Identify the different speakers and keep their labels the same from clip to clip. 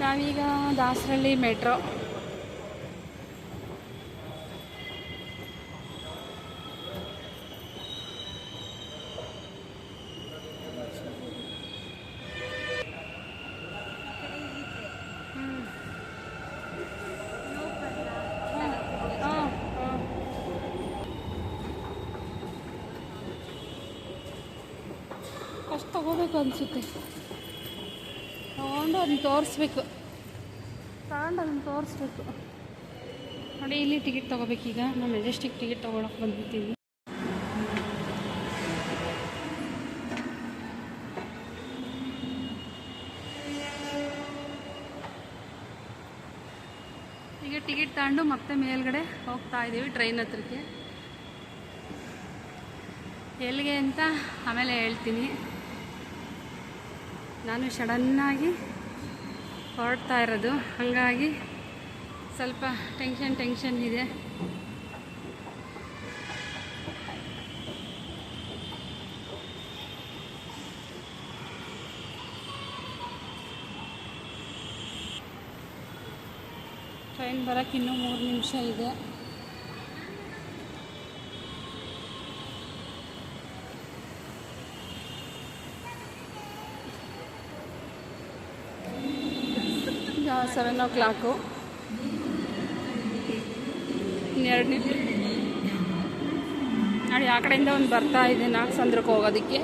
Speaker 1: ನಾವೀಗ ದಾಸರಳ್ಳಿ ಮೆಟ್ರೋ. ಅಷ್ಟು ತಗೋಬೇಕು ಅನಿಸುತ್ತೆ. ತಗೊಂಡು ಅದನ್ನ ತೋರಿಸ್ಬೇಕು. ನೋಡಿ, ಇಲ್ಲಿ ಟಿಕೆಟ್ ತೊಗೋಬೇಕೀಗ. ನಾವು ಮೆಜೆಸ್ಟಿಕ್ ಟಿಕೆಟ್ ತೊಗೊಳಕ್ಕೆ ಬಂದ್ಬಿಡ್ತೀವಿ. ಈಗ ಟಿಕೆಟ್ ತಗೊಂಡು ಮತ್ತೆ ಮೇಲ್ಗಡೆ ಹೋಗ್ತಾ ಇದ್ದೀವಿ ಟ್ರೈನ್ ಹತ್ರಕ್ಕೆ. ಎಲ್ಲಿಗೆ ಅಂತ ಆಮೇಲೆ ಹೇಳ್ತೀನಿ. ನಾನು ಸಡನ್ನಾಗಿ ಹೊರಡ್ತಾ ಇರೋದು, ಹಾಗಾಗಿ ಸ್ವಲ್ಪ ಟೆನ್ಷನ್ ಇದೆ. ಟ್ರೈನ್ ಬರೋಕ್ಕೆ ಇನ್ನೂ 3 ನಿಮಿಷ ಇದೆ. ಈಗ 7 o'clock. 2 ನಿಮಿಷ ನೋಡಿ. ಆ ಕಡೆಯಿಂದ ಒಂದು ಬರ್ತಾ ಇದೆ ನಾಗಸಂದ್ರಕ್ಕೆ ಹೋಗೋದಕ್ಕೆ.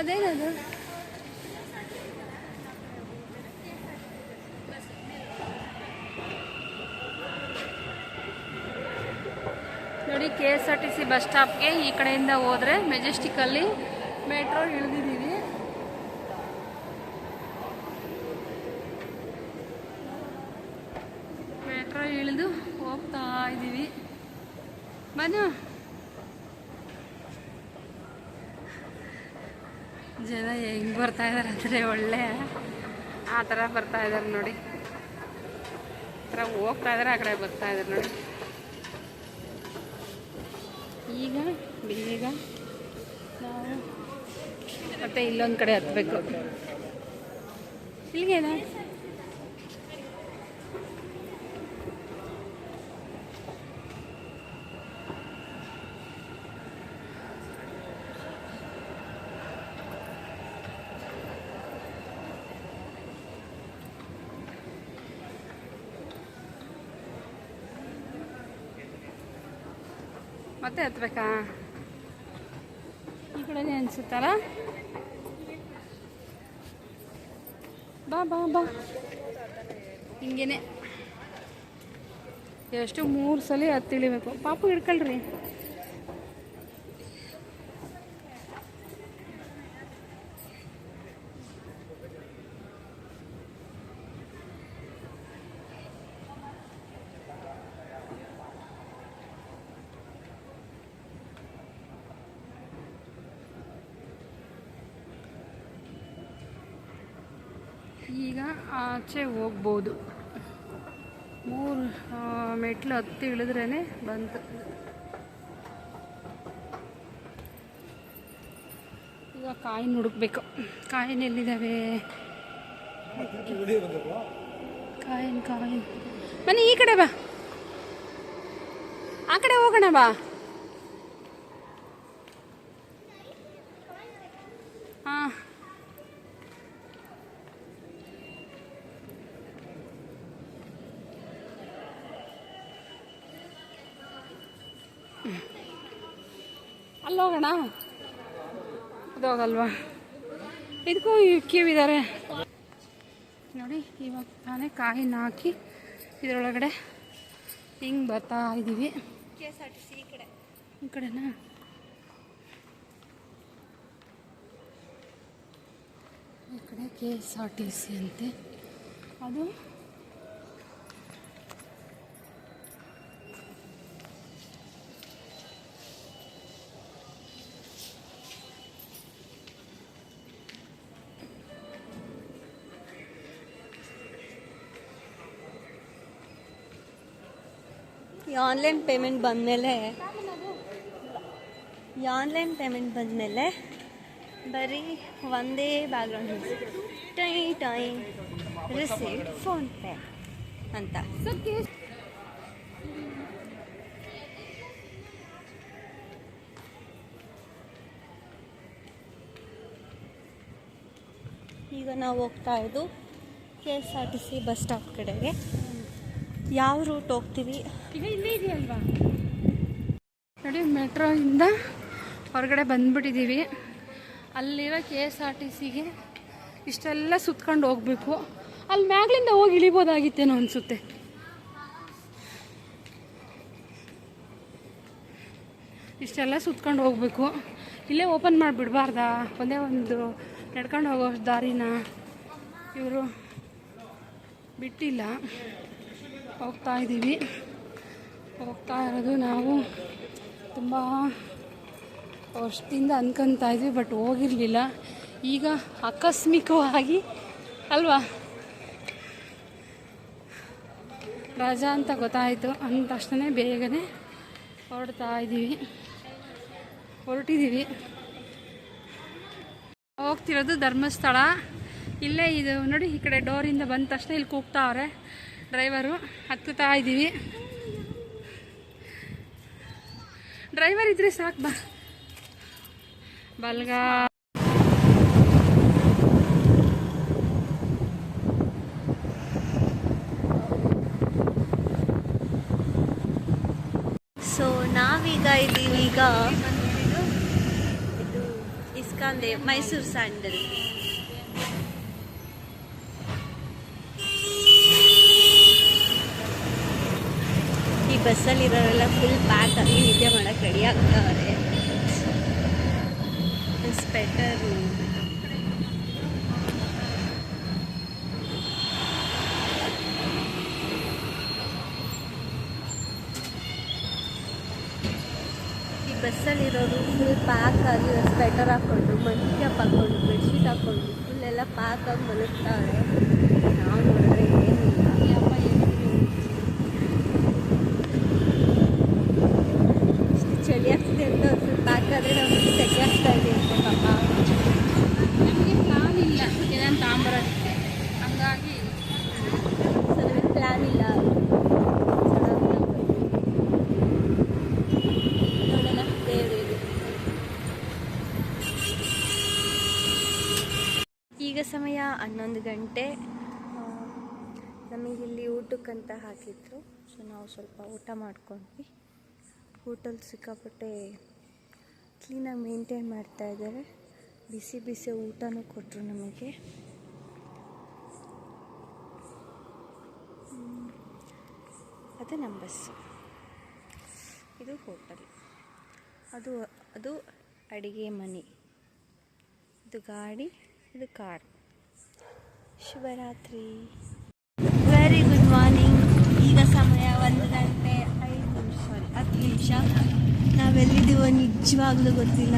Speaker 1: ಅದೇನದು? ನೋಡಿ, KSRTC ಬಸ್ ಸ್ಟಾಪ್ಗೆ ಈ ಕಡೆಯಿಂದ ಹೋದರೆ ಮೆಜೆಸ್ಟಿಕ್ಕಲ್ಲಿ ಮೆಟ್ರೋ ಇಳಿದಿದ್ದೀವಿ. ಮೆಟ್ರೋ ಇಳಿದು ಹೋಗ್ತಾ ಇದ್ದೀವಿ. ಬನ್ನಿ. ಜನ ಹೆಂಗೆ ಬರ್ತಾ ಇದ್ದಾರೆ ಅಂದರೆ ಒಳ್ಳೆ ಆ ಥರ ಬರ್ತಾ ಇದ್ದಾರೆ ನೋಡಿ. ಆ ಥರ ಹೋಗ್ತಾ ಇದ್ದಾರೆ, ಆ ಕಡೆ ಬರ್ತಾ ಇದ್ದಾರೆ ನೋಡಿ. ಈಗ ಬೇಗ ನಾವು ಮತ್ತೆ ಇಲ್ಲೊಂದು ಕಡೆ ಹತ್ತಬೇಕು. ಇಲ್ಲಿಗೇನಾ? ಮತ್ತೆ ಹತ್ಬೇಕಾ? ಈ ಕಡೆನೇ ಅನ್ಸುತ್ತಲ್ಲ. ಬಾ ಬಾ ಬಾ. ಹಿಂಗೇನೆ ಎಷ್ಟು 3 ಸಲ ಹತ್ತಿಳಿಬೇಕು. ಪಾಪು ಹಿಡ್ಕೊಳ್ರಿ. ಈಗ ಆಚೆ ಹೋಗ್ಬೋದು. 3 ಮೆಟ್ಲು ಹತ್ತಿ ಇಳಿದ್ರೇ ಬಂತು. ಈಗ ಕಾಯಿನ್ ಹುಡುಕ್ಬೇಕು. ಕಾಯಿನ್ ಎಲ್ಲಿದ್ದಾವೆ? ಕಾಯಿನ್ ಬನ್ನಿ, ಈ ಕಡೆ ಬಾ. ಆ ಕಡೆ ಹೋಗೋಣ ಬಾ. ಹಾಂ, ಅಲ್ಲಿ ಹೋಗೋಣ. ಅದು ಹೋಗಲ್ವಾ? ಇದಕ್ಕೂ ಕ್ಯೂ ಇದ್ದಾರೆ ನೋಡಿ. ಇವಾಗ ತಾನೇ ಕಾಯಿನ ಹಾಕಿ ಇದರೊಳಗಡೆ ಹಿಂಗೆ ಬರ್ತಾ ಇದ್ದೀವಿ. KSRTC ಈ ಕಡೆನಾ? ಈ ಕಡೆ KSRTC ಅಂತೆ. ಅದು
Speaker 2: ಈ ಆನ್ಲೈನ್ ಪೇಮೆಂಟ್ ಬಂದಮೇಲೆ ಬರೀ ಒಂದೇ background music, tie tie receive PhonePe ಅಂತ. ಈಗ ನಾವು ಹೋಗ್ತಾ ಇದ್ದು KSRTC ಬಸ್ ಸ್ಟಾಪ್ ಕಡೆಗೆ. ಯಾವ ರೂಟ್ ಹೋಗ್ತೀವಿ
Speaker 1: ಈಗ ಇಲ್ಲೇ ಇದೆಯಲ್ವಾ ನೋಡಿ, ಮೆಟ್ರೋಯಿಂದ ಹೊರಗಡೆ ಬಂದ್ಬಿಟ್ಟಿದ್ದೀವಿ. ಅಲ್ಲಿರೋ KSRTCಗೆ ಇಷ್ಟೆಲ್ಲ ಸುತ್ಕೊಂಡು ಹೋಗ್ಬೇಕು. ಅಲ್ಲಿ ಮ್ಯಾಗ್ಲಿಂದ ಹೋಗಿ ಇಳಿಬೋದಾಗಿತ್ತೇನೋ ಅನಿಸುತ್ತೆ. ಇಷ್ಟೆಲ್ಲ ಸುತ್ಕೊಂಡು ಹೋಗ್ಬೇಕು. ಇಲ್ಲೇ ಓಪನ್ ಮಾಡಿಬಿಡ್ಬಾರ್ದಾ? ಒಂದೇ ಒಂದು ನಡ್ಕೊಂಡು ಹೋಗೋ ದಾರಿನ ಇವರು ಬಿಟ್ಟಿಲ್ಲ. ಹೋಗ್ತಾ ಇರೋದು ನಾವು ತುಂಬ ವರ್ಷದಿಂದ ಅನ್ಕೊತಾ ಇದ್ವಿ, ಬಟ್ ಹೋಗಿರಲಿಲ್ಲ. ಈಗ ಆಕಸ್ಮಿಕವಾಗಿ ಅಲ್ವಾ ರಜಾ ಅಂತ ಗೊತ್ತಾಯಿತು ಅಂದ ತಕ್ಷಣ ಬೇಗನೆ ಹೊರಟಿದ್ದೀವಿ. ಹೋಗ್ತಿರೋದು ಧರ್ಮಸ್ಥಳ. ಇಲ್ಲೇ ಇದು ನೋಡಿ, ಈ ಕಡೆ ಡೋರಿಂದ ಬಂದ ತಕ್ಷಣ ಇಲ್ಲಿ ಕೂಗ್ತಾವ್ರೆ ಡ್ರೈವರು. ಹತ್ತುತ್ತಾ ಇದ್ದೀವಿ. ಡ್ರೈವರ್ ಇದ್ರೆ ಸಾಕು. ಬಲ್ಗ
Speaker 2: ಸೊ ನಾವೀಗ ಇದ್ದೀವಿ ಇದು ಇಸ್ಕಾನ್ ದೇವ್ ಮೈಸೂರು ಸ್ಯಾಂಡಲ್. ಈ ಬಸ್ಸಲ್ಲಿರೋರೆಲ್ಲ ಫುಲ್ ಪ್ಯಾಕ್ ಆಗಿ ನಿದ್ದೆ ಮಾಡೋಕ್ಕೆ ರೆಡಿ ಆಗ್ತಾವ್ರೆ. ಸ್ವೆಟರು, ಈ ಬಸ್ಸಲ್ಲಿರೋರು ಫುಲ್ ಪ್ಯಾಕ್ ಆಗಿ ಸ್ವೆಟರ್ ಹಾಕ್ಕೊಂಡು, ಮಂಕಿ ಕ್ಯಾಪ್ ಹಾಕ್ಕೊಂಡು, ಬೆಡ್ಶೀಟ್ ಹಾಕ್ಕೊಂಡು ಫುಲ್ ಎಲ್ಲ ಪ್ಯಾಕ್ ಆಗಿ ಮಲಗ್ತಾರೆ. ನಾವು ನೋಡಿದ್ರೆ ಏನಿಲ್ಲ. ಚಳಿ ಆಗ್ತಿದೆ ಅಂತ ಫುಲ್ ಪ್ಯಾಕ್ ಆದರೆ ನಮಗೆ ಸೆಕೆ ಆಗ್ತಾ ಇದೆ ಅಂತ ಪಾಪ.
Speaker 1: ನಮಗೆ ಪ್ಲಾನ್ ಇಲ್ಲ ಏನೇನು ತಾಂಬರೋದಕ್ಕೆ, ಹಂಗಾಗಿ
Speaker 2: ನಮಗೆ ಪ್ಲ್ಯಾನ್ ಇಲ್ಲ. ನೋಡೋಣ ದೇವರಿಗೆ. ಈಗ ಸಮಯ 11 ಗಂಟೆ. ನಮಗಿಲ್ಲಿ ಊಟಕ್ಕಂತ ಹಾಕಿದ್ರು. ಸೊ ನಾವು ಸ್ವಲ್ಪ ಊಟ ಮಾಡ್ಕೊಂಡ್ವಿ. ಹೋಟೆಲ್ ಸಿಕ್ಕಾಪಟ್ಟೆ ಕ್ಲೀನಾಗಿ ಮೇಂಟೈನ್ ಮಾಡ್ತಾಯಿದ್ದಾರೆ. ಬಿಸಿ ಬಿಸಿ ಊಟನೂ ಕೊಟ್ಟರು ನಮಗೆ. ಅದೇ ನಮ್ಮ ಬಸ್ಸು. ಇದು ಹೋಟೆಲ್, ಅದು ಅಡಿಗೆ ಮನೆ, ಇದು ಗಾಡಿ, ಇದು ಕಾರ್. ಶುಭರಾತ್ರಿ. Very good morning. ಈಗ ಸಮಯ 1 ಗಂಟೆ 10 ನಿಮಿಷ. ನಾವೆಲ್ಲಿದ್ದೀವೋ ನಿಜವಾಗ್ಲೂ ಗೊತ್ತಿಲ್ಲ,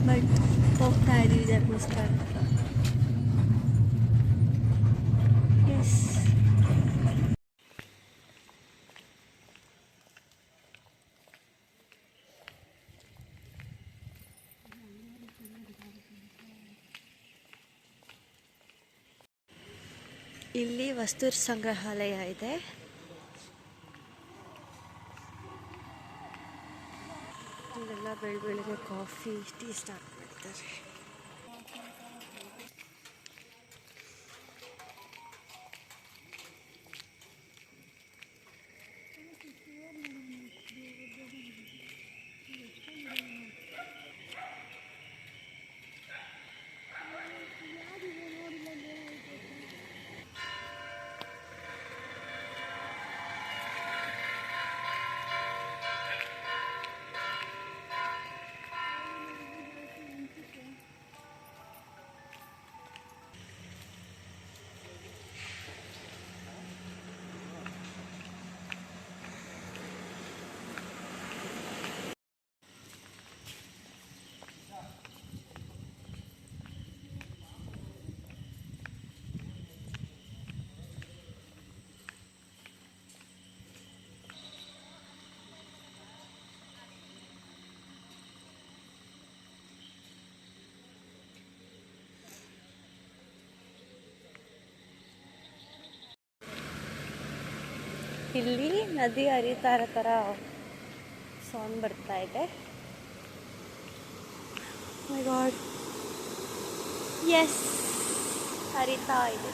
Speaker 2: ಬಟ್ ಹೋಗ್ತಾ ಇದ್ದೀವಿ ಧರ್ಮಸ್ಥಳಕ್ಕೆ. ಎಸ್, ಇಲ್ಲಿ ವಸ್ತು ಸಂಗ್ರಹಾಲಯ ಇದೆ. ಇಲ್ಲೆಲ್ಲ ಬೆಳಗ್ಗೆ ಕಾಫಿ ಟೀ ಸ್ಟಾರ್ಟ್ ಮಾಡ್ತಾರೆ. ಇಲ್ಲಿ ನದಿ ಹರಿತಾ ಇರೋ ಥರ ಸೌಂಡ್ ಬರ್ತಾ ಇದೆ. ಮೈ ಗಾಡ್, ಎಸ್ ಹರಿತಾ ಇದೆ.